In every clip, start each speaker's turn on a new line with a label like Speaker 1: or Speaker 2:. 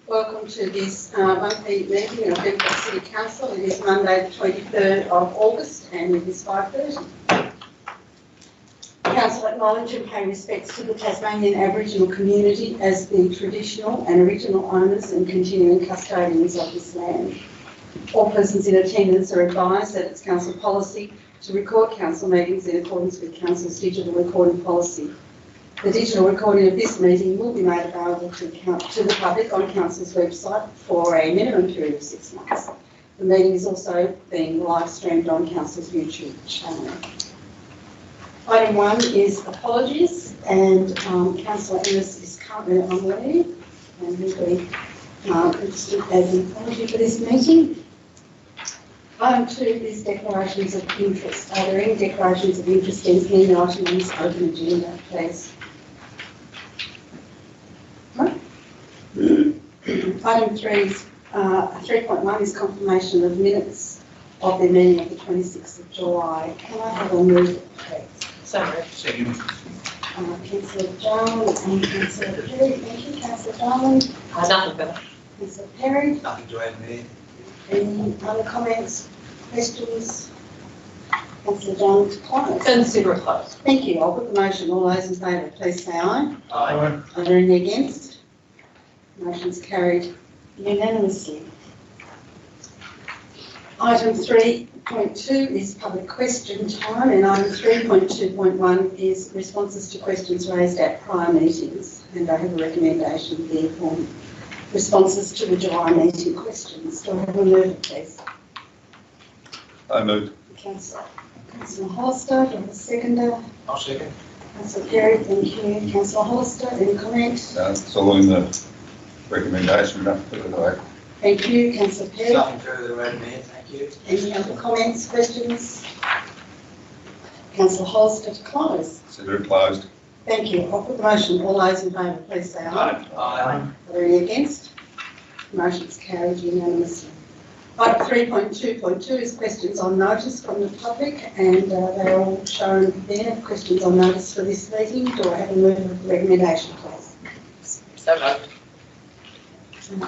Speaker 1: Welcome to this monthly meeting of Devonport City Council. It is Monday the 23rd of August and it is 5:30. Council acknowledge and pay respects to the Tasmanian Aboriginal community as the traditional and original owners and continuing custodians of this land. All persons in attendance are advised that it's council policy to record council meetings in accordance with council's digital recording policy. The digital recording of this meeting will be made available to the public on council's website for a minimum period of 6 months. The meeting is also being live streamed on council's YouTube channel. Item 1 is apologies, and Councillor Ennis is currently on leave and will be registered as an apology for this meeting. Item 2 is declarations of interest. Are there any declarations of interest in any item on this open agenda, please? Item 3.1 is confirmation of minutes of the meeting of the 26th of July. Can I have a move, please?
Speaker 2: So moved.
Speaker 3: Second.
Speaker 1: Councillor Jarman and Councillor Perry. Thank you, Councillor Jarman.
Speaker 2: Nothing better.
Speaker 1: Councillor Perry.
Speaker 3: Nothing to add there.
Speaker 1: Any other comments, questions? Councillor Jarman to close.
Speaker 2: Consider it closed.
Speaker 1: Thank you. I'll put the motion. All those in favour, please say aye.
Speaker 3: Aye.
Speaker 1: Are there any against? Motion's carried unanimously. Item 3.2 is public question time, and item 3.2.1 is responses to questions raised at prior meetings. And I have a recommendation there for responses to the July meeting questions. Do I have a mover, please?
Speaker 4: I moved.
Speaker 1: Councillor Hollister, do I have a seconder?
Speaker 3: I'll second.
Speaker 1: Councillor Perry, thank you. Councillor Hollister, any comments?
Speaker 4: It's all in the recommendation, don't put it away.
Speaker 1: Thank you. Councillor Perry.
Speaker 3: Nothing further to add there, thank you.
Speaker 1: Any other comments, questions? Councillor Hollister to close.
Speaker 4: Consider it closed.
Speaker 1: Thank you. I'll put the motion. All those in favour, please say aye.
Speaker 3: Aye.
Speaker 1: Are there any against? Motion's carried unanimously. Item 3.2.2 is questions on notice from the public, and they're all shown there. Questions on notice for this meeting. Do I have a move of recommendation, please?
Speaker 2: So moved.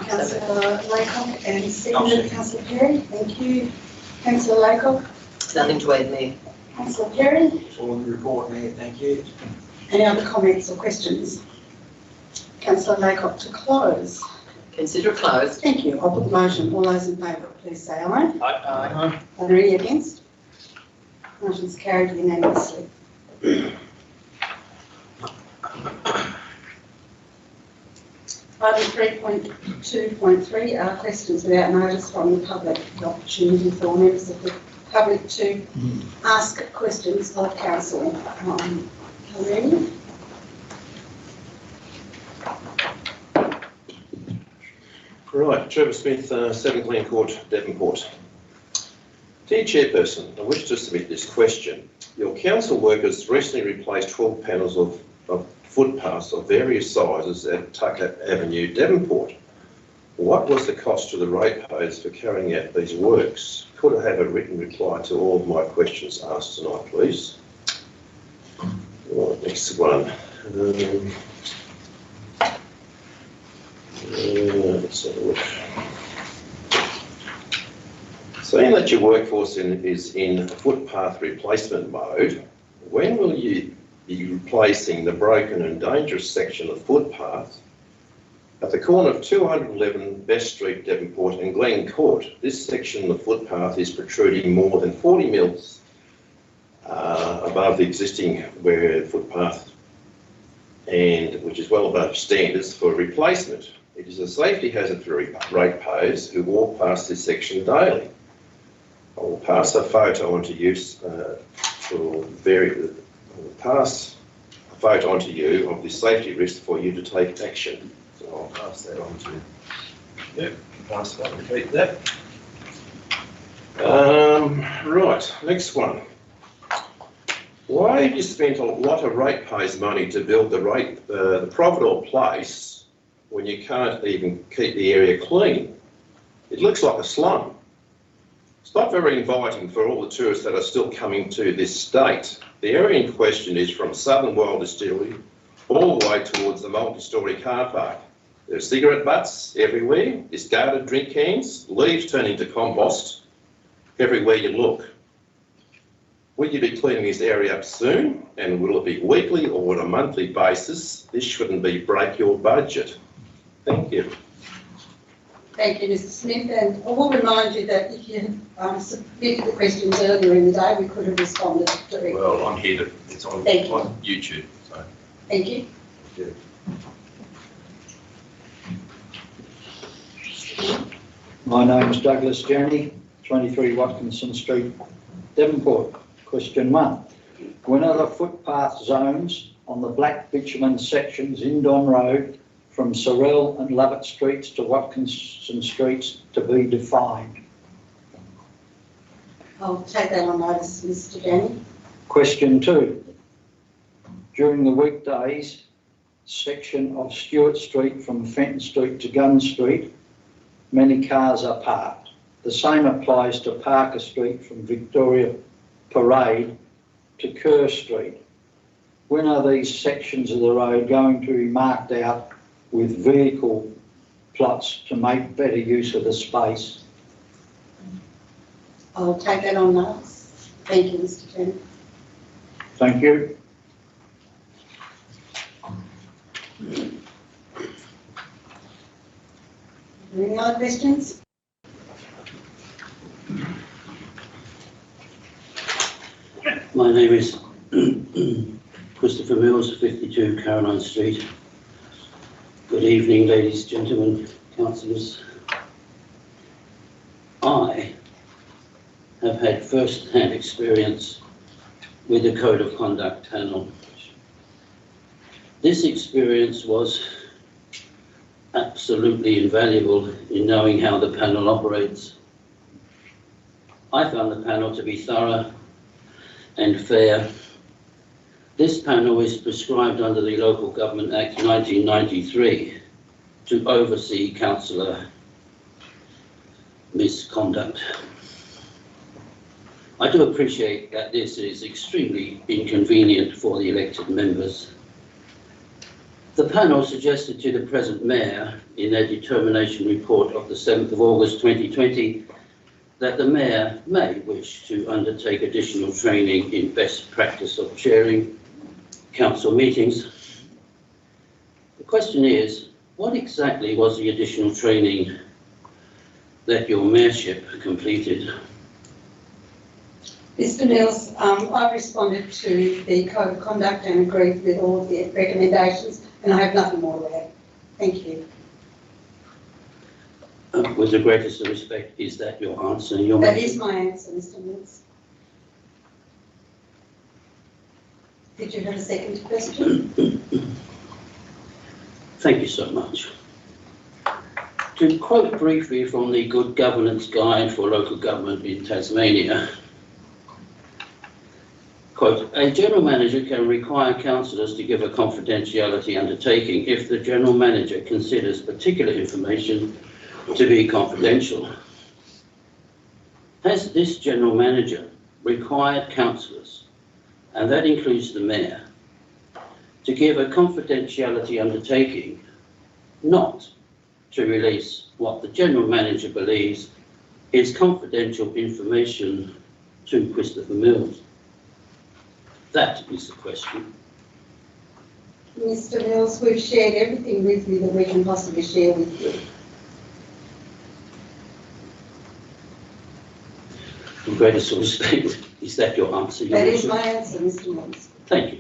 Speaker 1: Councillor Laycock and seconded Councillor Perry. Thank you. Councillor Laycock.
Speaker 2: Nothing to add there.
Speaker 1: Councillor Perry.
Speaker 3: It's all in the report there, thank you.
Speaker 1: Any other comments or questions? Councillor Laycock to close.
Speaker 2: Consider it closed.
Speaker 1: Thank you. I'll put the motion. All those in favour, please say aye.
Speaker 3: Aye.
Speaker 1: Are there any against? Motion's carried unanimously. Item 3.2.3 are questions without notice from the public. The opportunity for members of the public to ask questions of council. Ready?
Speaker 5: Right, Trevor Smith, 7 Glen Court, Devonport. Dear Chairperson, I wish to submit this question. Your council workers recently replaced 12 panels of footpaths of various sizes at Tucker Avenue, Devonport. What was the cost to the ratepayers for carrying out these works? Could I have a written reply to all of my questions asked tonight, please? Right, next one. Let's have a look. Seeing that your workforce is in footpath replacement mode, when will you be replacing the broken and dangerous section of footpath at the corner of 211 Best Street, Devonport and Glen Court? This section of footpath is protruding more than 40 mils above the existing footpath, and which is well above standards for replacement. It is a safety hazard for ratepayers who walk past this section daily. I will pass a photo on to you pass a photo on to you of this safety risk for you to take action. So I'll pass that on to you. Yep, pass that, repeat that. Right, next one. Why have you spent a lot of ratepayers' money to build the Providore Place when you can't even keep the area clean? It looks like a slum. It's not very inviting for all the tourists that are still coming to this state. The area in question is from Southern Wild Distillery all the way towards the multi-storey car park. There are cigarette butts everywhere, discarded drink cans, leaves turning to compost everywhere you look. Will you be cleaning this area up soon? And will it be weekly or on a monthly basis? This shouldn't be break your budget. Thank you.
Speaker 1: Thank you, Mr Smith, and I will remind you that if you submitted the questions earlier in the day, we could have responded directly.
Speaker 5: Well, I'm here to, it's on YouTube, so.
Speaker 1: Thank you.
Speaker 6: My name is Douglas Journey, 23 Watkinson Street, Devonport. Question 1. When are the footpath zones on the black bitumen sections in Don Road from Sorrel and Lovett Streets to Watkinson Streets to be defined?
Speaker 1: I'll take that on notice, Mr Janney.
Speaker 6: Question 2. During the weekdays, section of Stewart Street from Fenton Street to Gunn Street, many cars are parked. The same applies to Parker Street from Victoria Parade to Kerr Street. When are these sections of the road going to be marked out with vehicle plots to make better use of the space?
Speaker 1: I'll take that on notice. Thank you, Mr Janney.
Speaker 6: Thank you.
Speaker 1: Any other questions?
Speaker 7: My name is Christopher Mills, 52 Caroline Street. Good evening, ladies, gentlemen, councillors. I have had first-hand experience with the Code of Conduct panel. This experience was absolutely invaluable in knowing how the panel operates. I found the panel to be thorough and fair. This panel is prescribed under the Local Government Act 1993 to oversee councillor misconduct. I do appreciate that this is extremely inconvenient for the elected members. The panel suggested to the present Mayor in their determination report of the 7th of August 2020 that the Mayor may wish to undertake additional training in best practice of chairing council meetings. The question is, what exactly was the additional training that your mayorship completed?
Speaker 1: Mr Mills, I've responded to the Code of Conduct and agreed with all of the recommendations, and I have nothing more to add. Thank you.
Speaker 7: With the greatest of respect, is that your answer?
Speaker 1: That is my answer, Mr Mills. Did you have a second question?
Speaker 7: Thank you so much. To quote briefly from the Good Governance Guide for Local Government in Tasmania, quote, a general manager can require councillors to give a confidentiality undertaking if the general manager considers particular information to be confidential. Has this general manager required councillors, and that includes the mayor, to give a confidentiality undertaking not to release what the general manager believes is confidential information to Christopher Mills? That is the question.
Speaker 1: Mr Mills, we've shared everything with you that we can possibly share with you.
Speaker 7: With greatest respect, is that your answer?
Speaker 1: That is my answer, Mr Mills.
Speaker 7: Thank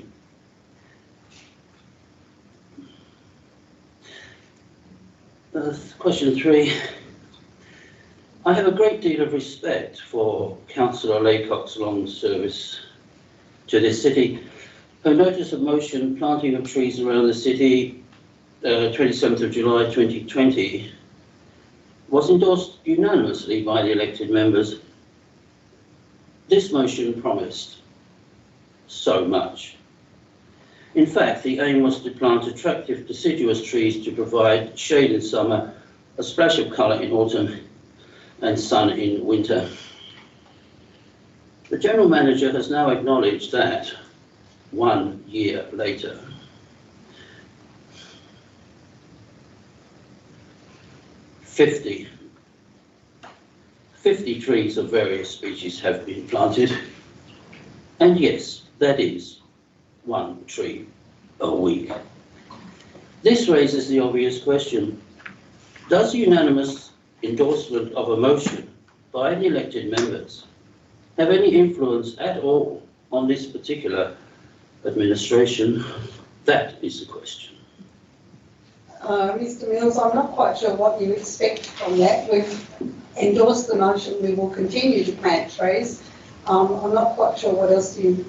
Speaker 7: you. Question 3. I have a great deal of respect for Councillor Laycock's long service to this city. Her notice of motion planting of trees around the city, 27th of July 2020, was endorsed unanimously by the elected members. This motion promised so much. In fact, the aim was to plant attractive deciduous trees to provide shade in summer, a splash of colour in autumn, and sun in winter. The General Manager has now acknowledged that 1 year later, 50 trees of various species have been planted. And yes, that is 1 tree a week. This raises the obvious question: does unanimous endorsement of a motion by the elected members have any influence at all on this particular administration? That is the question.
Speaker 1: Mr Mills, I'm not quite sure what you expect from that. We've endorsed the motion, we will continue to plant trees. I'm not quite sure what else you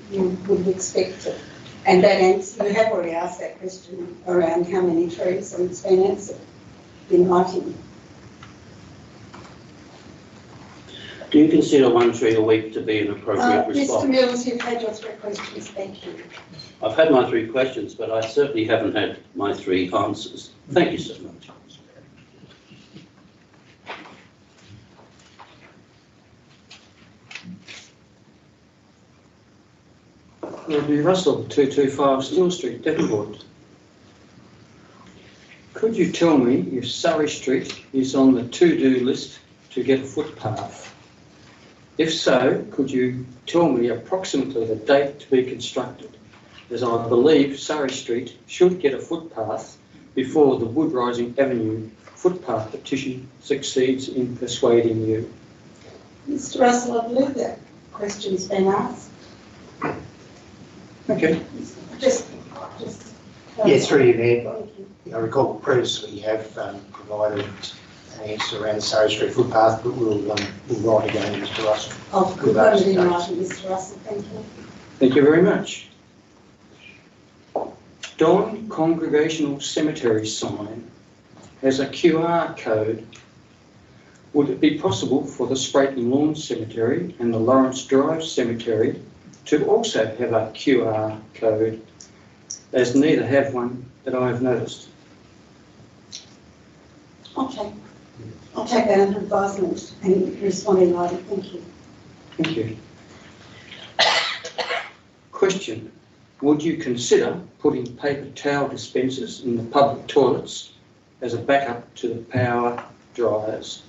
Speaker 1: would expect. And that answer, you have already asked that question around how many trees, so it's been answered in writing.
Speaker 7: Do you consider 1 tree a week to be an appropriate response?
Speaker 1: Mr Mills, you've had your 3 questions, thank you.
Speaker 7: I've had my 3 questions, but I certainly haven't had my 3 answers. Thank you so much.
Speaker 6: Rodney Russell, 225 Still Street, Devonport. Could you tell me if Surrey Street is on the to-do list to get a footpath? If so, could you tell me approximately the date to be constructed, as I believe Surrey Street should get a footpath before the Wood Rising Avenue footpath petition succeeds in persuading you?
Speaker 1: Mr Russell, I believe that question's been asked.
Speaker 6: Okay.
Speaker 1: Just.
Speaker 8: Yes, through you, Mayor.
Speaker 1: Thank you.
Speaker 8: I recall previously you have provided an answer around the Surrey Street footpath, but we'll write again, Mr Russell.
Speaker 1: I'll confirm it in writing, Mr Russell, thank you.
Speaker 6: Thank you very much. Don Congregational Cemetery sign has a QR code. Would it be possible for the Sprayton Lawn Cemetery and the Lawrence Drive Cemetery to also have a QR code, as neither have one that I have noticed?
Speaker 1: Okay. I'll take that under advisement and respond in writing, thank you.
Speaker 6: Thank you. Question: would you consider putting paper towel dispensers in the public toilets as a backup to the power dryers?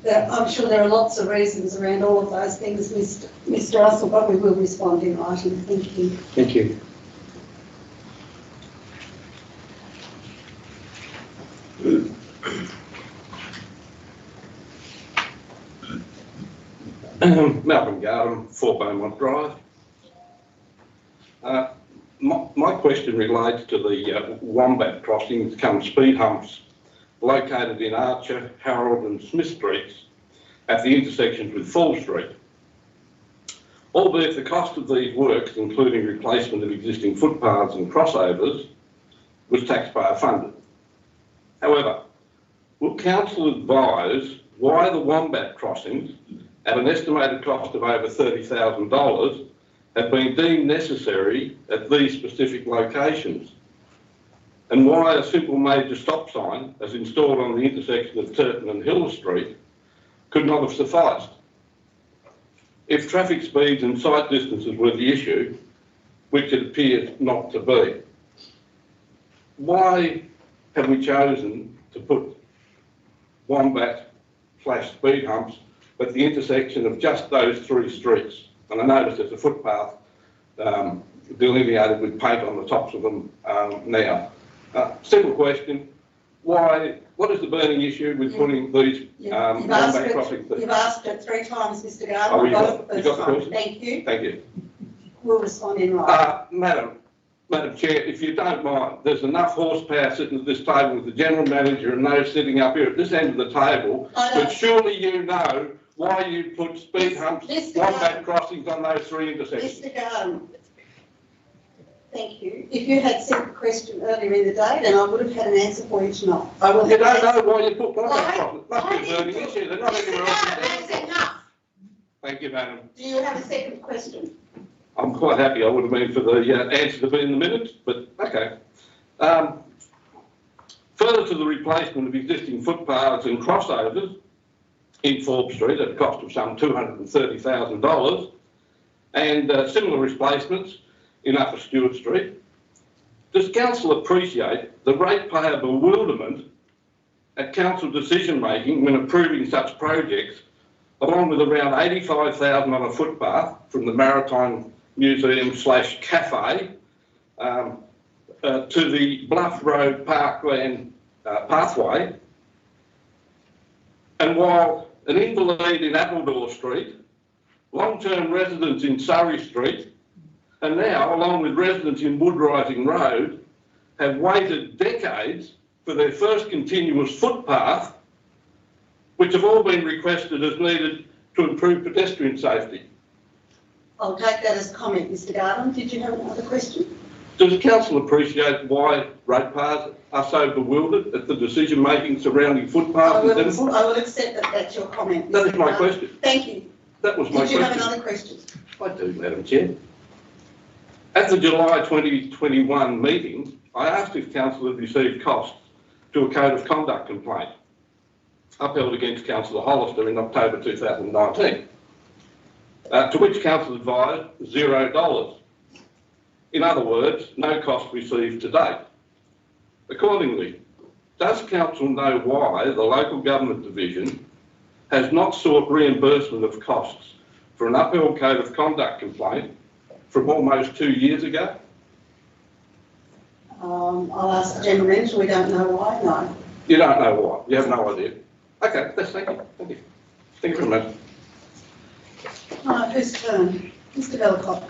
Speaker 1: I'm sure there are lots of reasons around all of those things, Mr Russell, but we will respond in writing, thank you.
Speaker 6: Thank you.
Speaker 9: Malcolm Garden, 4 Beaumont Drive. My question relates to the Wombat crossings cum speed humps located in Archer, Harold and Smith Streets at the intersections with Fall Street. Albeit the cost of these works, including replacement of existing footpaths and crossovers, was taxpayer funded. However, will Council advise why the Wombat crossings, at an estimated cost of over $30,000, have been deemed necessary at these specific locations? And why a simple major stop sign, as installed on the intersection of Turton and Hill Street, could not have sufficed? If traffic speeds and sight distances were the issue, which it appears not to be, why have we chosen to put Wombat / speed humps at the intersection of just those 3 streets? And I noticed there's a footpath delineated with paint on the tops of them now. Simple question: why? What is the burning issue with putting these Wombat crossings there?
Speaker 1: You've asked it 3 times, Mr Garden.
Speaker 9: Oh,
Speaker 1: I
Speaker 9: you got the question?
Speaker 1: Thank you.
Speaker 9: Thank you.
Speaker 1: We'll respond in writing.
Speaker 9: Madam Chair, if you don't mind, there's enough horsepower sitting at this table with the General Manager and those sitting up here at this end of the table, but surely you know why you put speed humps, Wombat crossings on those 3 intersections.
Speaker 1: Mr Garden, thank you. If you had sent the question earlier in the day, then I would have had an answer for you tonight. I will
Speaker 9: You
Speaker 1: have
Speaker 9: don't know why you put Wombat crossings. Must be a burning issue. They're not anywhere else.
Speaker 1: That's enough.
Speaker 9: Thank you, Madam.
Speaker 1: Do you have a second question?
Speaker 9: I'm quite happy. I would have been for the answer to be in the minutes, but okay. Further to the replacement of existing footpaths and crossovers in Forbes Street at a cost of some $230,000, and similar replacements in Upper Stewart Street, Does council appreciate the ratepayer bewilderment at council decision making when approving such projects, along with around 85,000 on a footpath from the Maritime Museum / cafe to the Bluff Road Parkland pathway? And while an invalid in Appledore Street, long-term residents in Surrey Street, and now, along with residents in Wood Rising Road, have waited decades for their first continuous footpath, which have all been requested as needed to improve pedestrian safety.
Speaker 1: I'll take that as comment, Mr Garden. Did you have another question?
Speaker 9: Does council appreciate why ratepayers are so bewildered at the decision-making surrounding footpaths in Devonport?
Speaker 1: I will accept that that's your comment.
Speaker 9: That is
Speaker 1: Mr.
Speaker 9: my
Speaker 1: Garden.
Speaker 9: question.
Speaker 1: Thank you.
Speaker 9: That was my
Speaker 1: Did you
Speaker 9: question.
Speaker 1: have another question?
Speaker 9: I do, Madam Chair. At the July 2021 meeting, I asked if council had received costs to a code of conduct complaint upheld against Councillor Hollister in October 2019, to which council advised $0. In other words, no cost received to date. Accordingly, does council know why the local government division has not sought reimbursement of costs for an upheld code of conduct complaint from almost 2 years ago?
Speaker 1: I'll ask the general manager. We don't know why, no.
Speaker 9: You don't know why. You have no idea. Okay, thank you. Thank you. Thank you very much.
Speaker 1: Whose turn? Mr Devonport.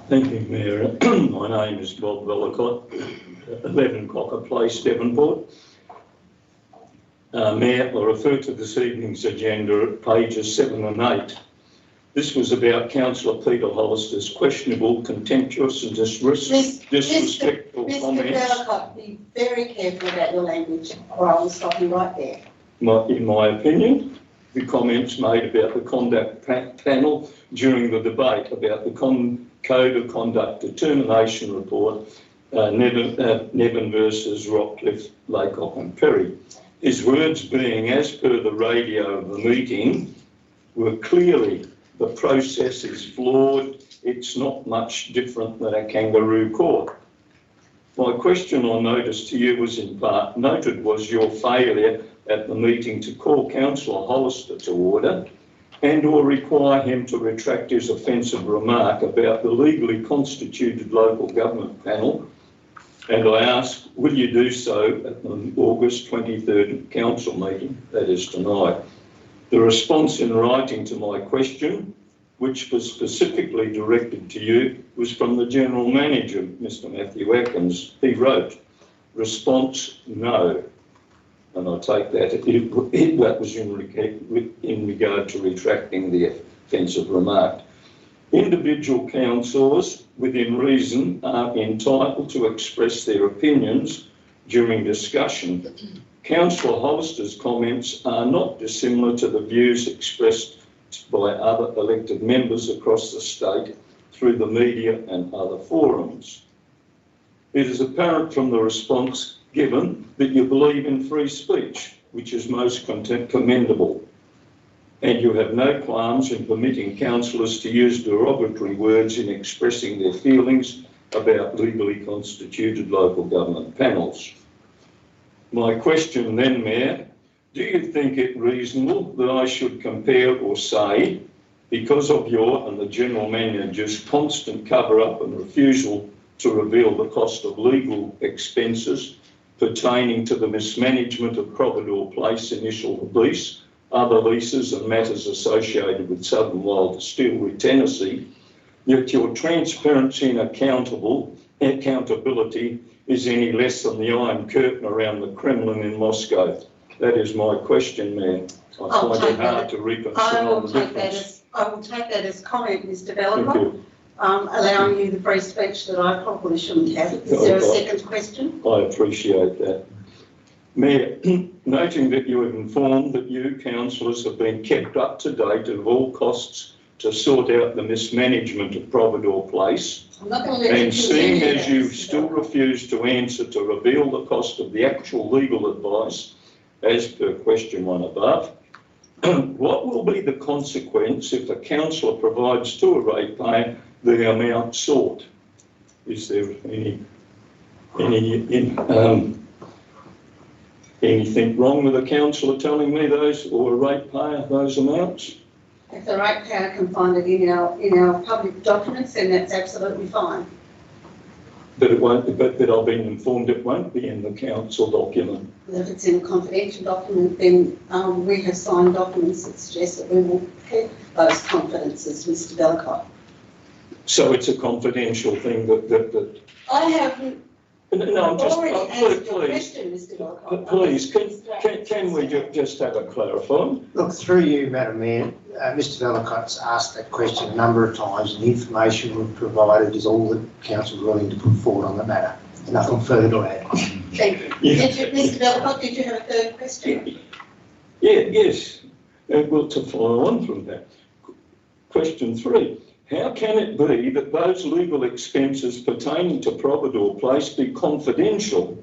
Speaker 10: Thank you, Mayor. My name is Bob Vellacott, 11 Cocker Place, Devonport. Mayor, I refer to this evening's agenda at pages 7 and 8. This was about Councillor Peter Hollister's questionable, contemptuous and disrespectful
Speaker 1: Mr
Speaker 10: comments.
Speaker 1: Devonport, be very careful about your language, or I will stop you right there.
Speaker 10: In my opinion, the comments made about the conduct panel during the debate about the Code of Conduct Determination Report, Nevin versus Rockcliffe, Laycock and Perry. His words being, as per the radio of the meeting, were clearly, the process is flawed, it's not much different than a kangaroo court. My question or notice to you was in part noted was your failure at the meeting to call Councillor Hollister to order and or require him to retract his offensive remark about the legally constituted local government panel. And I ask, will you do so at the August 23rd council meeting, that is tonight? The response in writing to my question, which was specifically directed to you, was from the General Manager, Mr Matthew Atkins. He wrote, response, no. And I take that that was in regard to retracting the offensive remark. Individual councillors, within reason, are entitled to express their opinions during discussion. Councillor Hollister's comments are not dissimilar to the views expressed by other elected members across the state through the media and other forums. It is apparent from the response given that you believe in free speech, which is most commendable, and you have no qualms in permitting councillors to use derogatory words in expressing their feelings about legally constituted local government panels. My question then, Mayor, do you think it reasonable that I should compare or say, because of your and the General Manager's constant cover-up and refusal to reveal the cost of legal expenses pertaining to the mismanagement of Providore Place initial lease, other leases and matters associated with Southern Wild Distillery, Tennessee, yet your transparency and accountability is any less than the Iron Curtain around the Kremlin in Moscow? That is my question, Mayor. I find it hard to reconcile the difference.
Speaker 1: I will take that as comment, Mr
Speaker 10: Thank
Speaker 1: Devonport,
Speaker 10: you.
Speaker 1: allowing you the free speech that I probably shouldn't have. Is there a second question?
Speaker 10: I appreciate that. Mayor, noting that you have informed that you councillors have been kept up to date at all costs to sort out the mismanagement of Providore Place,
Speaker 1: I'm not going to let you
Speaker 10: and seeing
Speaker 1: continue
Speaker 10: as
Speaker 1: that,
Speaker 10: you
Speaker 1: Mr.
Speaker 10: still
Speaker 1: Devonport.
Speaker 10: refuse to answer to reveal the cost of the actual legal advice, as per question 1 above, what will be the consequence if a councillor provides to a ratepayer the amount sought? Is there anything wrong with a councillor telling me those, or a ratepayer those amounts?
Speaker 1: If the ratepayer can find it in our public documents, then that's absolutely fine.
Speaker 10: But it won't. But I've been informed it won't be in the council document.
Speaker 1: If it's in a confidential document, then we have signed documents that suggest that we will keep those confidences, Mr. Bellicott.
Speaker 10: So it's a confidential thing that
Speaker 1: I haven't
Speaker 10: no, I'm just,
Speaker 1: already answered your
Speaker 10: please,
Speaker 1: question, Mr. Bellicott.
Speaker 10: please, can we just have a clarifying?
Speaker 8: Look, through you, Madam Mayor, Mr Bellicott's asked that question a number of times, and the information we've provided is all that council's willing to put forward on the matter. Nothing further to add.
Speaker 1: Thank you.
Speaker 10: Yeah.
Speaker 1: Mr. Bellicott, did you have a third question?
Speaker 10: Yes. Well, to follow on from that, question 3. How can it be that those legal expenses pertaining to Providore Place be confidential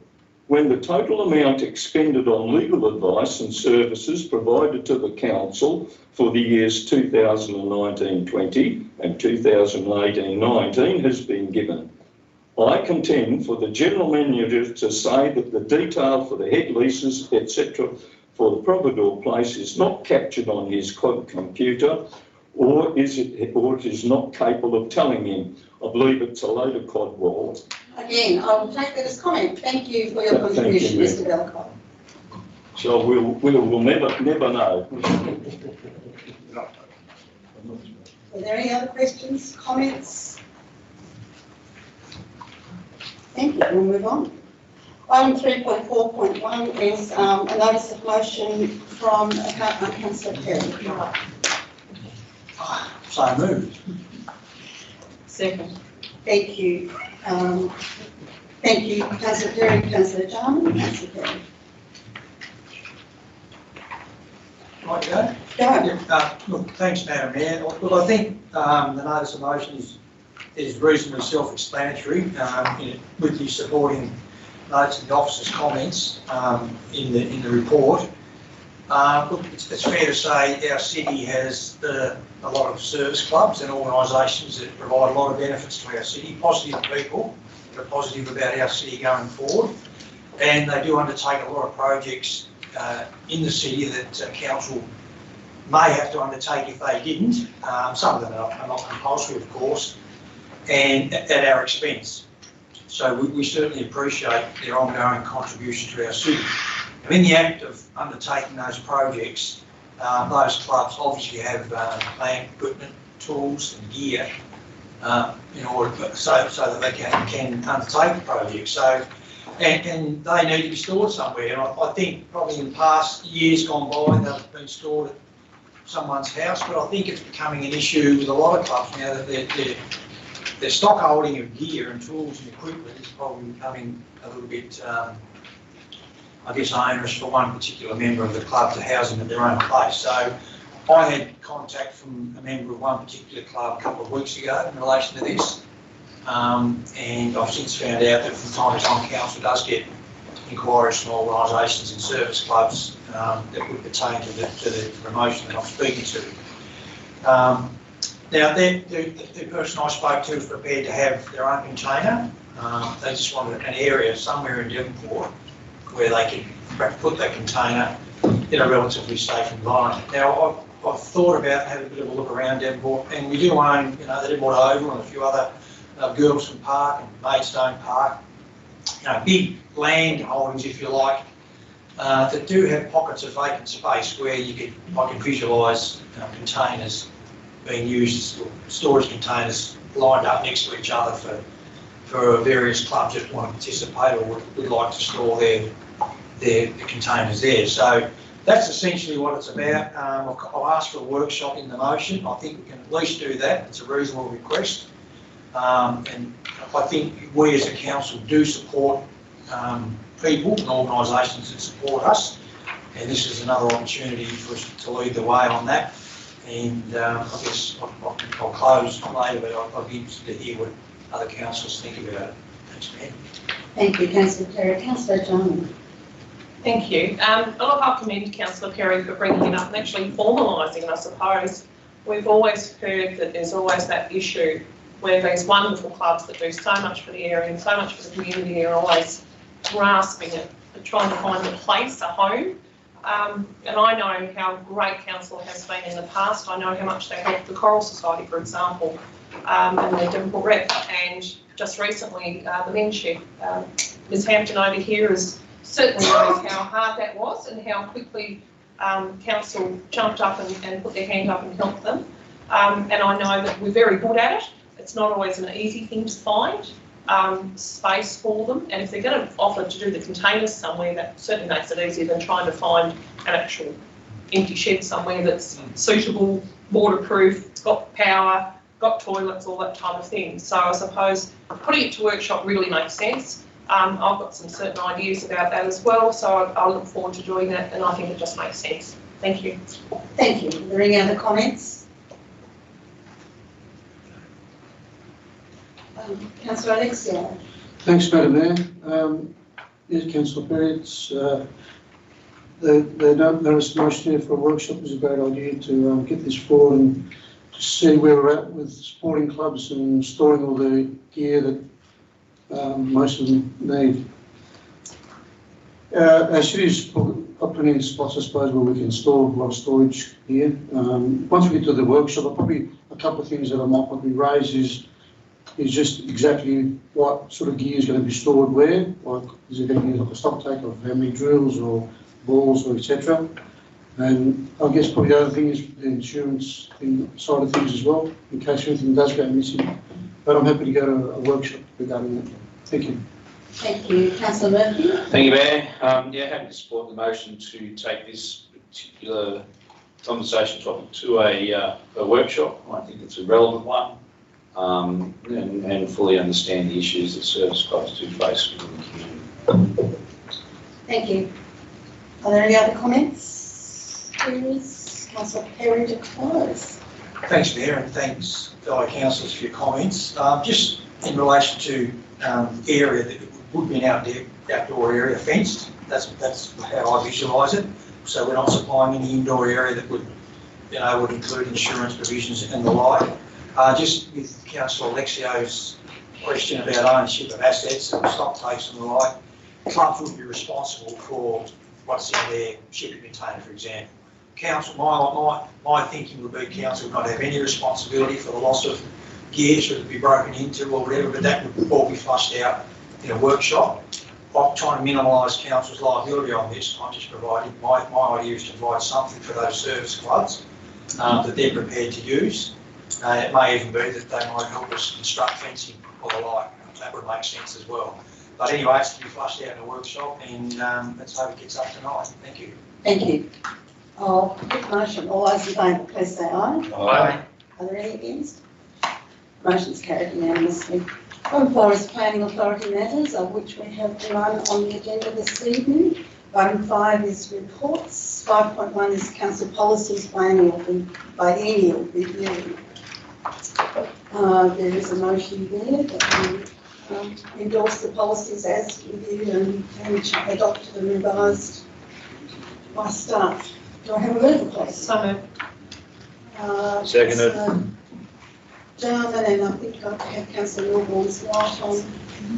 Speaker 10: when the total amount expended on legal advice and services provided to the council for the years 2019-20 and 2018-19 has been given? I contend for the General Manager to say that the detail for the head leases, etc. for the Providore Place is not captured on his computer, or it is not capable of telling him. I believe it's a load of codwall.
Speaker 1: Again, I will take that as comment. Thank you for your contribution, Mr. Bellicott.
Speaker 10: So we'll never know.
Speaker 1: Are there any other questions, comments? Thank you. We'll move on. Item 3.4.1 is a notice of motion from Councillor Perry.
Speaker 3: So moved.
Speaker 2: Second.
Speaker 1: Thank you. Thank you, Councillor Perry, Councillor Jarman, Councillor Perry.
Speaker 3: Right, go.
Speaker 1: Go.
Speaker 3: Look, thanks, Madam Mayor. Look, I think the notice of motion is reasonably self-explanatory, with you supporting notes and the officer's comments in the report. Look, it's fair to say our city has a lot of service clubs and organisations that provide a lot of benefits to our city, positive people that are positive about our city going forward, and they do undertake a lot of projects in the city that council may have to undertake if they didn't. Some of them are not compulsory, of course, and at our expense. So we certainly appreciate their ongoing contribution to our city. And in the act of undertaking those projects, those clubs obviously have plant, equipment, tools and gear in order so that they can undertake the project. So, and they need to be stored somewhere. And I think probably in past years gone by, they've been stored at someone's house, but I think it's becoming an issue with a lot of clubs now that their stock holding of gear and tools and equipment is probably becoming a little bit, I guess, onerous for one particular member of the club to house them at their own place. So I had contact from a member of one particular club a couple of weeks ago in relation to this, and I've since found out that from time to time council does get inquiries from organisations and service clubs that would pertain to the promotion that I'm speaking to. Now, the person I spoke to is prepared to have their own container. They just wanted an area somewhere in Devonport where they could perhaps put that container in a relatively safe environment. Now, I've thought about having a bit of a look around Devonport, and we do own, the Devonport Oval and a few other Girdleston Park and Maidstone Park, big land holdings, if you like, that do have pockets of vacant space where I can visualise containers being used, storage containers lined up next to each other for various clubs that want to participate or would like to store their containers there. So that's essentially what it's about. I've asked for a workshop in the motion. I think we can at least do that. It's a reasonable request. And I think we as a council do support people and organisations that support us. And this is another opportunity for us to lead the way on that. And I guess I'll close later, but I'll be interested to hear what other councillors think about it. Thanks, Mayor.
Speaker 1: Thank you, Councillor Perry. Councillor Jarman.
Speaker 2: Thank you. I commend Councillor Perry for bringing it up and actually formalising it, I suppose. We've always heard that there's always that issue where these wonderful clubs that do so much for the area and so much for the community are always grasping it and trying to find a place, a home. And I know how great council has been in the past. I know how much they helped the Choral Society, for example, and the Devonport Rep. And just recently, the men's chef, Ms Hampton over here, is certainly knows how hard that was and how quickly council jumped up and put their hand up and helped them. And I know that we're very good at it. It's not always an easy thing to find space for them, and if they're going to offer to do the containers somewhere, that certainly makes it easier than trying to find an actual empty shed somewhere that's suitable, waterproof, it's got power, got toilets, all that type of thing. So I suppose putting it to workshop really makes sense. I've got some certain ideas about that as well, so I look forward to doing that, and I think it just makes sense. Thank you.
Speaker 1: Thank you. Are there any other comments? Councillor Alexia.
Speaker 11: Thanks, Madam Mayor. Yes, Councillor Perry, it's, the notice motion here for a workshop is a great idea to get this forward and to see where we're at with sporting clubs and storing all the gear that most of them need. Our city's got plenty of spots, I suppose, where we can store a lot of storage here. Once we get to the workshop, probably a couple of things that I might probably raise is just exactly what sort of gear is going to be stored where. Like, is it going to be like a stock take of how many drills or balls or etc. And I guess probably the other thing is the insurance side of things as well, in case anything does go missing. But I'm happy to go to a workshop regarding that. Thank you.
Speaker 1: Thank you. Councillor Murphy.
Speaker 12: Thank you, Mayor. Yeah, happy to support the motion to take this particular conversation topic to a workshop. I think it's a relevant one. And fully understand the issues that service clubs do face within the community.
Speaker 1: Thank you. Are there any other comments? Please, Councillor Perry to close.
Speaker 3: Thanks, Mayor, and thanks, fellow councillors, for your comments. Just in relation to the area that would be an outdoor area, fenced, that's how I visualise it. So we're not supplying any indoor area that would include insurance provisions and the like. Just with Councillor Alexio's question about ownership of assets and stock takes and the like, clubs would be responsible for what's in their shipping container, for example. Council, my thinking would be council would not have any responsibility for the loss of gear should it be broken into or whatever, but that would all be flushed out in a workshop. I'm trying to minimise council's liability on this. I'm just providing, my idea is to provide something for those service clubs that they're prepared to use. It may even be that they might help us construct fencing or the like. That would make sense as well. But anyway, it's to be flushed out in a workshop, and let's hope it gets up tonight. Thank you.
Speaker 1: Thank you. I'll put the motion. All those in favour, please say aye.
Speaker 12: Aye.
Speaker 1: Are there any against? Motion's carried unanimously. Item 4 is Planning Authority matters, of which we have none on the agenda this evening. Item 5 is reports. 5.1 is council policies biennial review. There is a motion there that we endorse the policies as reviewed and adopt the revised by staff. Do I have a mover, please?
Speaker 2: So
Speaker 12: Seconded.
Speaker 1: Jarman, and I think I have Councillor Milborn's light on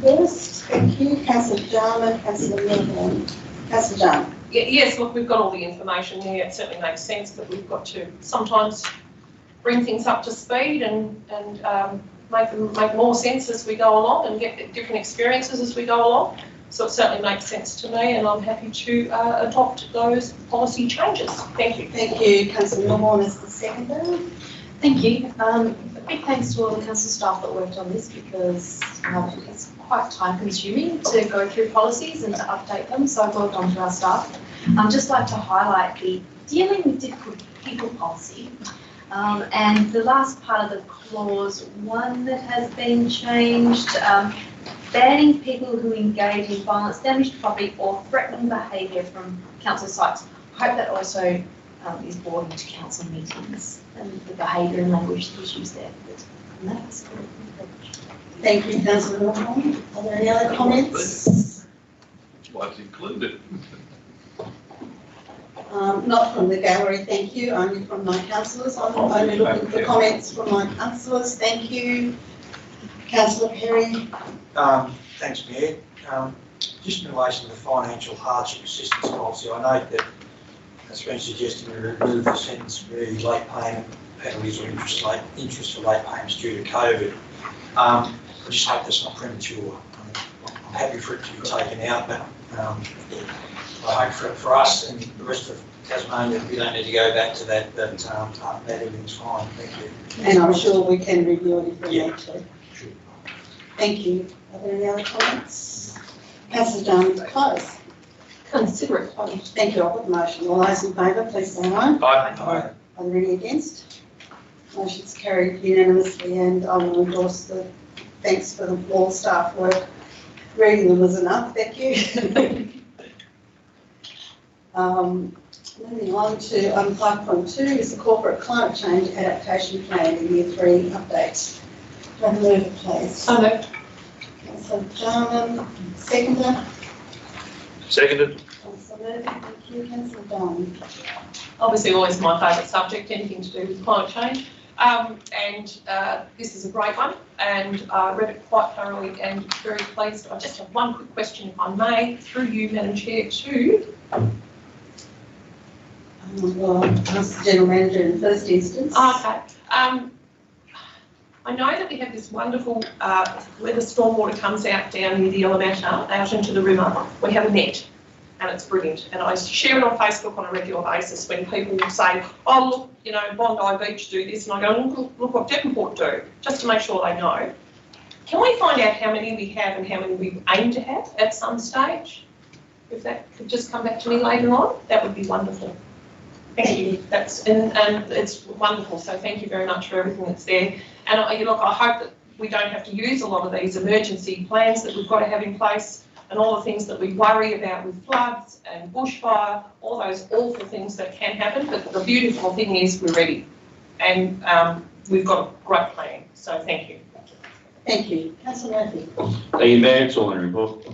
Speaker 1: first. Thank you. Councillor Jarman, Councillor Milborn. Councillor Jarman.
Speaker 2: yes, look, we've got all the information there. It certainly makes sense that we've got to sometimes bring things up to speed and make more sense as we go along and get different experiences as we go along. So it certainly makes sense to me, and I'm happy to adopt those policy changes. Thank you.
Speaker 1: Thank you. Councillor Milborn is the seconder.
Speaker 13: Thank you. A big thanks to all the council staff that worked on this, because it's quite time consuming to go through policies and to update them, so well done to our staff. I'd just like to highlight the dealing with difficult people policy. And the last part of the clause 1 that has been changed, banning people who engage in violence, damaged property or threatening behaviour from council sites. I hope that also is brought into council meetings and the behaviour and language issues there. And that's good.
Speaker 1: Thank you, Councillor Milborn. Are there any other comments?
Speaker 9: What's included?
Speaker 1: Not from the gallery, thank you, only from my councillors. I'm only looking for comments from my councillors, thank you. Councillor Perry.
Speaker 3: Thanks, Mayor. Just in relation to the financial hardship assistance policy, I note that it's been suggested we remove the sentence really late payment penalties or interest for late payments due to COVID. I just hope that's not premature. I'm happy for it to be taken out, but I hope for us and the rest of Tasmania, we don't need to go back to that, that everything's fine, thank you.
Speaker 1: And I'm sure we can review it if we
Speaker 3: Yeah.
Speaker 1: need to. Thank you. Are there any other comments? Councillor Jarman to close.
Speaker 2: Consider it closed.
Speaker 1: Thank you. I'll put the motion. All those in favour, please say aye.
Speaker 12: Aye.
Speaker 1: Are there any against? Motion's carried unanimously, and I will endorse the thanks for all staff work. Reading them was enough, thank you. Moving on to 5.2 is the Corporate Climate Change Adaptation Plan in Year 3 update. Do I have a mover, please?
Speaker 2: So moved.
Speaker 1: Councillor Jarman, seconder.
Speaker 12: Seconded.
Speaker 1: Councillor Murphy, thank you. Councillor Jarman.
Speaker 2: Obviously, always my favourite subject, anything to do with climate change. This is a great one, and I read it quite thoroughly and very pleased. I just have one quick question, if I may, through you, Madam Chair, to
Speaker 1: Well, ask the General Manager in the first instance.
Speaker 2: Okay. I know that we have this wonderful, where the stormwater comes out down near the Elementa, out into the river, we have a net, and it's brilliant. And I share it on Facebook on a regular basis when people say, oh, look, you know, Bondi Beach do this, and I go, look what Devonport do, just to make sure they know. Can we find out how many we have and how many we aim to have at some stage? If that could just come back to me later on, that would be wonderful. Thank you. That's and it's wonderful. So thank you very much for everything that's there. And look, I hope that we don't have to use a lot of these emergency plans that we've got to have in place, and all the things that we worry about with floods and bushfire, all those awful things that can happen. But the beautiful thing is we're ready, and we've got a great plan. So thank you.
Speaker 1: Thank you. Councillor Murphy.
Speaker 12: Thank you, Mayor. It's all in the report.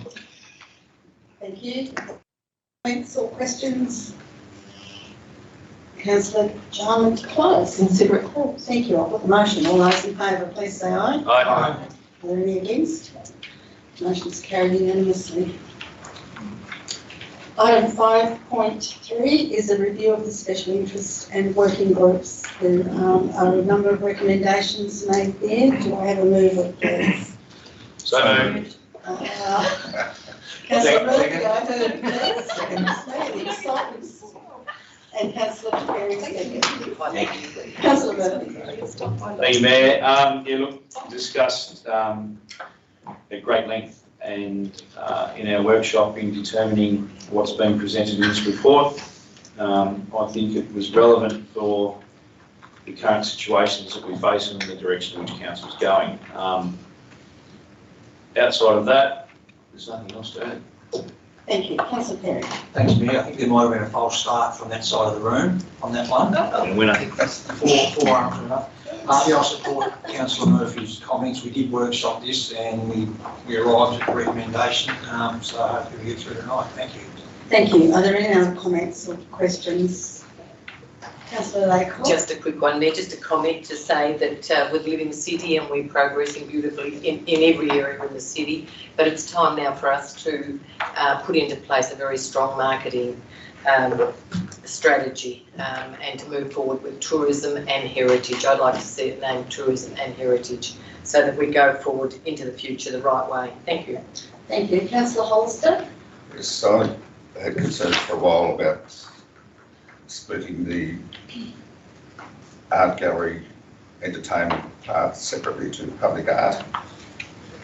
Speaker 1: Thank you. Comments or questions? Councillor Jarman to close.
Speaker 2: Consider it closed.
Speaker 1: Thank you. I'll put the motion. All those in favour, please say aye.
Speaker 12: Aye.
Speaker 1: Are there any against? Motion's carried unanimously. Item 5.3 is a review of the special interest and working groups. There are a number of recommendations made there. Do I have a mover, please?
Speaker 12: So moved.
Speaker 1: Councillor Murphy, I heard please. The excitement. And Councillor Perry, second. Councillor Murphy.
Speaker 12: Thank you, Mayor. Yeah, look, discussed at great length and in our workshop in determining what's been presented in this report. I think it was relevant for the current situations that we face and the direction in which Council is going. Outside of that, there's nothing else to add.
Speaker 1: Thank you. Councillor Perry.
Speaker 3: Thanks, Mayor. I think there might have been a false start from that side of the room on that one.
Speaker 12: And winner.
Speaker 3: Four arms are enough. Yeah, I support Councillor Murphy's comments. We did workshop this and we arrived at a recommendation, so hopefully we get through tonight. Thank you.
Speaker 1: Thank you. Are there any other comments or questions? Councillor Laycock.
Speaker 14: Just a quick one there, just a comment to say that we live in the city and we're progressing beautifully in every area in the city, but it's time now for us to put into place a very strong marketing strategy and to move forward with tourism and heritage. I'd like to see it named tourism and heritage so that we go forward into the future the right way. Thank you.
Speaker 1: Thank you. Councillor Hollister.
Speaker 4: Yes, I had concerns for a while about splitting the art gallery entertainment part separately to public art,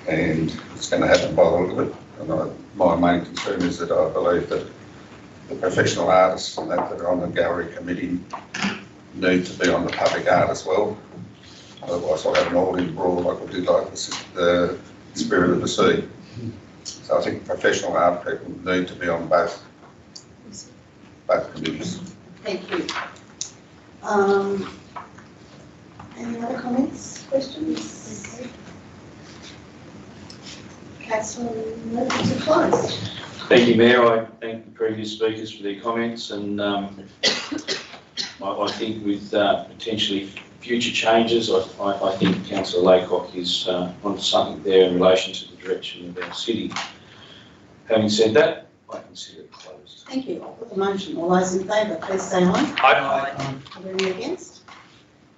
Speaker 4: and it's going to happen by the look of it. And my main concern is that I believe that the professional artists and that are on the gallery committee need to be on the public art as well. Otherwise I'll have an all-in brawl like we did like the Spirit of the Sea. So I think professional art people need to be on both committees.
Speaker 1: Thank you. Any other comments, questions? Councillor Murphy to close.
Speaker 12: Thank Thank you, Mayor. I thank the previous speakers for their comments, and I think with potentially future changes, I think Councillor Laycock is onto something there in relation to the direction of our city. Having said that, I consider it closed.
Speaker 1: Thank you. I'll put the motion. All those in favour, please say aye.
Speaker 12: Aye.
Speaker 1: Are there any against?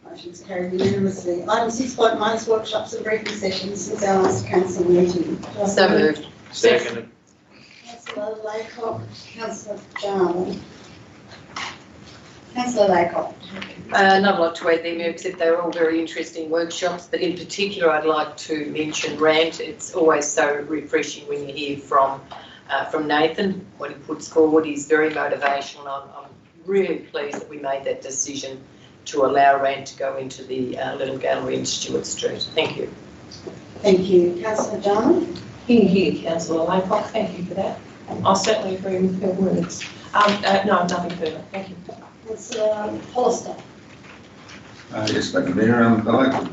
Speaker 1: Motion's carried unanimously. Item 6.1 workshops and briefing sessions since our last council meeting.
Speaker 14: So moved.
Speaker 12: Seconded.
Speaker 1: Councillor Laycock, Councillor Jarman. Councillor Laycock.
Speaker 14: Not a lot to add there, Mayor, except they're all very interesting workshops, but in particular I'd like to mention RANT. It's always so refreshing when you hear from Nathan. What he puts forward is very motivational. I'm really pleased that we made that decision to allow RANT to go into the little gallery in Stewart Street. Thank you.
Speaker 1: Thank you. Councillor Jarman.
Speaker 2: Here, Councillor Laycock, thank you for that. I'll certainly agree with her words. No, nothing further. Thank you.
Speaker 1: Councillor Hollister.
Speaker 4: Yes, thank you, Mayor. The local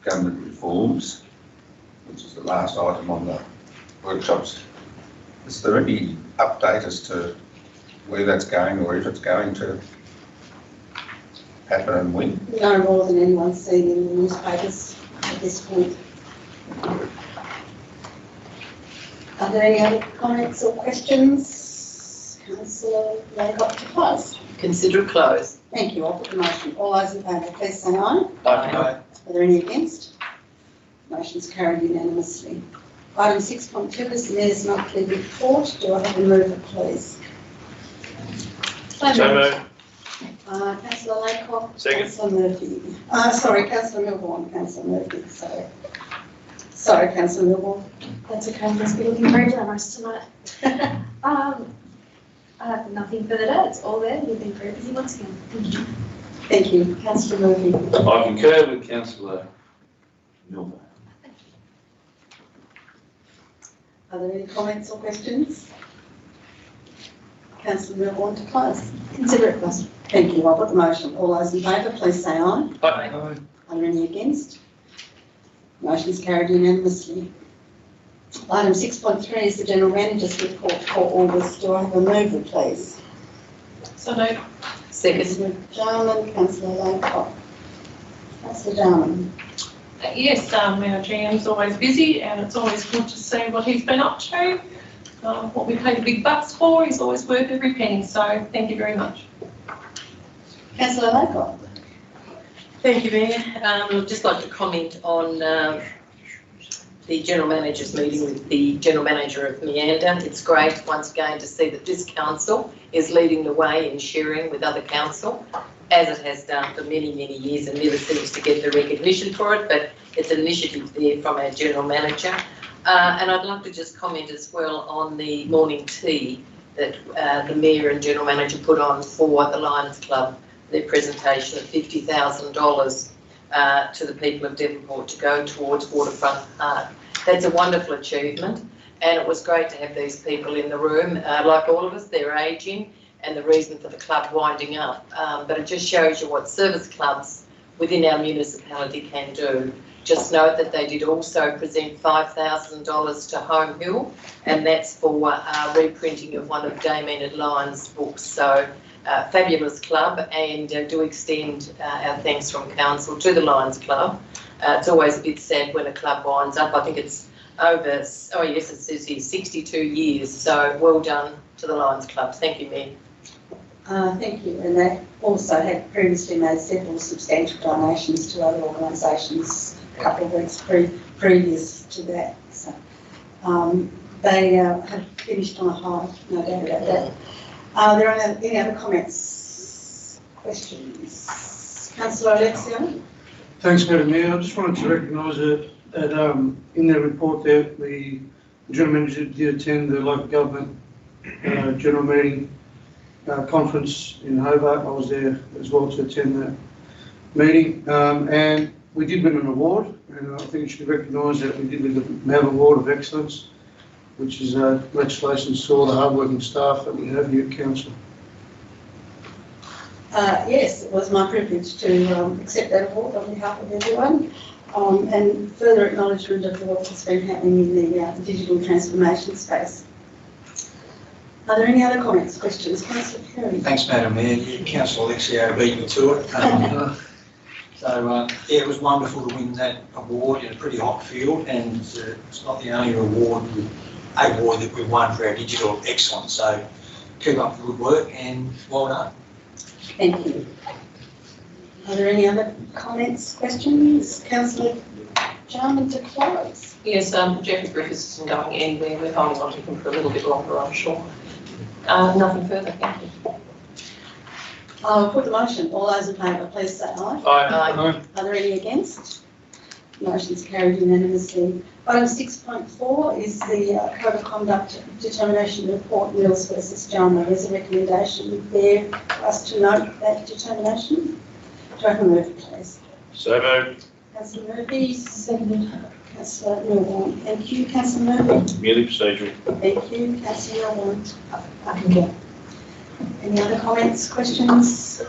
Speaker 4: government reforms, which is the last item on the workshops, is there any update as to where that's going or if it's going to happen and when?
Speaker 1: No more than anyone's seen in the newspapers at this point. Are there any other comments or questions? Councillor Laycock to close.
Speaker 14: Consider it closed.
Speaker 1: Thank you. I'll put the motion. All those in favour, please say aye.
Speaker 12: Aye.
Speaker 1: Are there any against? Motion's carried unanimously. Item 6.2 is the Mayor's monthly report. Do I have a mover, please?
Speaker 12: So moved.
Speaker 1: Councillor Laycock.
Speaker 12: Second.
Speaker 1: Councillor Murphy. Sorry, Councillor Milborn. Councillor Murphy. Sorry, Councillor Milborn.
Speaker 13: That's okay, I must be looking very glamorous tonight. I have nothing further to add, it's all there, you've been very busy once again. Thank you.
Speaker 1: Thank you. Councillor Murphy.
Speaker 12: I concur with Councillor Milburn.
Speaker 1: Are there any comments or questions? Councillor Milborn to close.
Speaker 13: Consider it closed.
Speaker 1: Thank you. I'll put the motion. All those in favour, please say aye.
Speaker 12: Aye.
Speaker 1: Are there any against? Motion's carried unanimously. Item 6.3 is the General Manager's report for August. Do I have a mover, please?
Speaker 2: So moved.
Speaker 14: Second.
Speaker 1: Councillor Jarman, Councillor Laycock. Councillor Jarman.
Speaker 2: Yes, our GM's always busy and it's always good to see what he's been up to. What we pay the big bucks for, he's always worth every penny, so thank you very much.
Speaker 1: Councillor Laycock.
Speaker 14: Thank you, Mayor. I'd just like to comment on the General Manager's meeting with the General Manager of Meander. It's great once again to see that this council is leading the way in sharing with other council, as it has done for many, many years and never seems to get the recognition for it, but it's an initiative there from our General Manager. And I'd like to just comment as well on the morning tea that the Mayor and General Manager put on for the Lions Club, their presentation of $50,000 to the people of Devonport to go towards Waterfront Park. That's a wonderful achievement, and it was great to have these people in the room. Like all of us, they're ageing and the reason for the club winding up. But it just shows you what service clubs within our municipality can do. Just note that they did also present $5,000 to Home Hill, and that's for reprinting of one of Damien Lyons' books. So fabulous club, and do extend our thanks from council to the Lions Club. It's always a bit sad when a club winds up. I think it's over, oh yes, it says here 62 years. So well done to the Lions Club. Thank you, Mayor.
Speaker 1: Thank you. And they also had previously made several substantial donations to other organisations a couple of weeks previous to that. So they have finished on a high, no doubt about that. Are there any other comments, questions? Councillor Alexio?
Speaker 11: Thanks, Madam Mayor. I just wanted to recognise that in their report there, the General Manager did attend the local government general meeting conference in Hobart. I was there as well to attend that meeting, and we did win an award, and I think it should be recognised that we did win the MAV Award of Excellence, which is congratulations to all the hardworking staff that we have here at Council.
Speaker 1: Yes, it was my privilege to accept that award on behalf of everyone, and further acknowledgement of what has been happening in the digital transformation space. Are there any other comments, questions? Councillor Perry.
Speaker 3: Thanks, Madam Mayor. Yeah, Councillor Alexio beat me to it. Yeah, it was wonderful to win that award in a pretty hot field, and it's not the only award that we've won for our digital excellence. So keep up the good work and well done.
Speaker 1: Thank you. Are there any other comments, questions? Councillor Jarman to close.
Speaker 2: Yes, Jeffrey Griffiths isn't going anywhere. We're holding on to him for a little bit longer, I'm sure. Nothing further, thank you.
Speaker 1: I'll put the motion. All those in favour, please say aye.
Speaker 12: Aye.
Speaker 1: Are there any against? Motion's carried unanimously. Item 6.4 is the Code of Conduct Determination Report, Mills versus Jalma. There's a recommendation there for us to note that determination. Do I have a mover, please?
Speaker 12: So moved.
Speaker 1: Councillor Murphy, seconded. Councillor Milborn. Thank you. Councillor Murphy.
Speaker 12: Merely procedural.
Speaker 1: Thank you. Councillor Milborn. I can get. Any other comments, questions?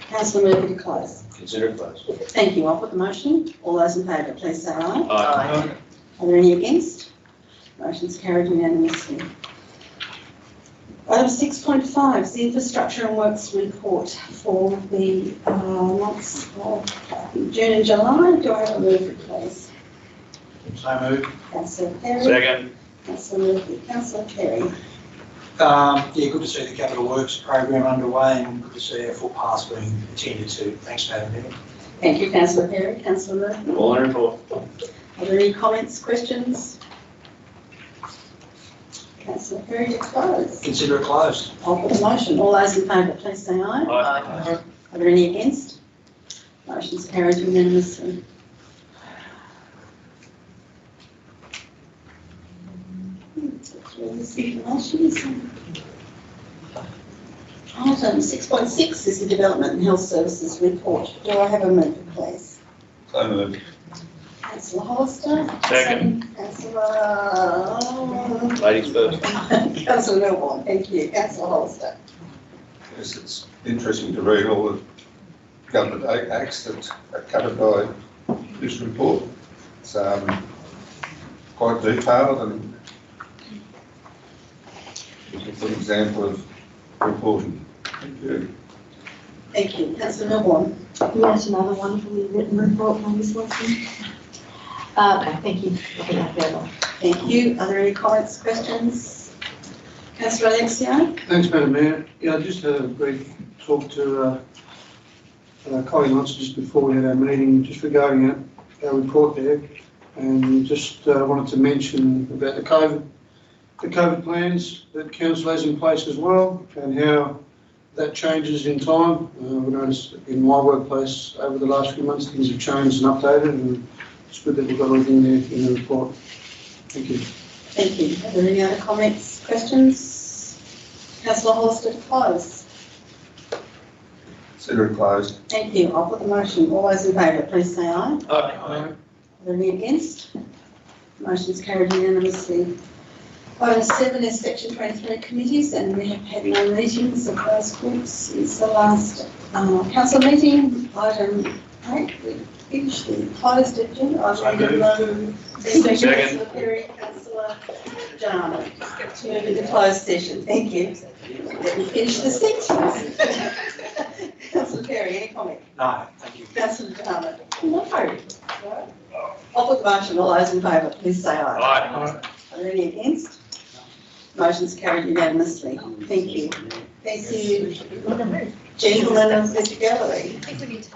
Speaker 1: Councillor Murphy to close.
Speaker 12: Consider it closed.
Speaker 1: Thank you. I'll put the motion. All those in favour, please say aye.
Speaker 12: Aye.
Speaker 1: Are there any against? Motion's carried unanimously. Item 6.5 is the Infrastructure and Works Report for the months of June and July. Do I have a mover, please?
Speaker 3: So moved.
Speaker 1: Councillor Perry.
Speaker 12: Second.
Speaker 1: Councillor Murphy. Councillor Perry.
Speaker 3: Yeah, good to see the Capital Works program underway and good to see our footpaths being attended to. Thanks, Madam Mayor.
Speaker 1: Thank you, Councillor Perry. Councillor Murphy.
Speaker 12: All in report.
Speaker 1: Are there any comments, questions? Councillor Perry to close.
Speaker 3: Consider it closed.
Speaker 1: I'll put the motion. All those in favour, please say aye.
Speaker 12: Aye.
Speaker 1: Are there any against? Motion's carried unanimously. Item 6.6 is the Development and Health Services Report. Do I have a mover, please?
Speaker 4: So moved.
Speaker 1: Councillor Hollister.
Speaker 12: Second.
Speaker 1: Councillor...
Speaker 12: Ladies first.
Speaker 1: Councillor Milborn, thank you. Councillor Hollister.
Speaker 4: Yes, it's interesting to read all the government acts that are covered by this report. It's quite detailed and it's an example of reporting. Thank you.
Speaker 1: Thank you. Councillor Milborn.
Speaker 13: Yes, another wonderfully written report by Ms. Watson. No, thank you. Looking at that.
Speaker 1: Thank you. Are there any comments, questions? Councillor Alexio.
Speaker 11: Thanks, Madam Mayor. Yeah, I just had a brief talk to Colin Munson just before we had our meeting, just regarding our report there, and just wanted to mention about the COVID plans that council has in place as well, and how that changes in time. We noticed in my workplace over the last few months things have changed and updated, and it's good that we've got everything there in the report. Thank you.
Speaker 1: Thank you. Are there any other comments, questions? Councillor Hollister to close.
Speaker 4: Consider it closed.
Speaker 1: Thank you. I'll put the motion. All those in favour, please say aye.
Speaker 12: Aye.
Speaker 1: Are there any against? Motion's carried unanimously. Item 7 is section 23 committees, and we have had no meetings of those groups since the last council meeting. Item 8, we finished the closed agenda. I read a low. Councillor Perry, Councillor Jarman. To move into closed session. Thank you. Let me finish the sentence. Councillor Perry, any comment?
Speaker 3: No, thank you.
Speaker 1: Councillor Jarman? No. I'll put the motion. All those in favour, please say aye.
Speaker 12: Aye.
Speaker 1: Are there any against? Motion's carried unanimously. Thank you. Thank you, gentlemen of this gallery.
Speaker 13: I think we need to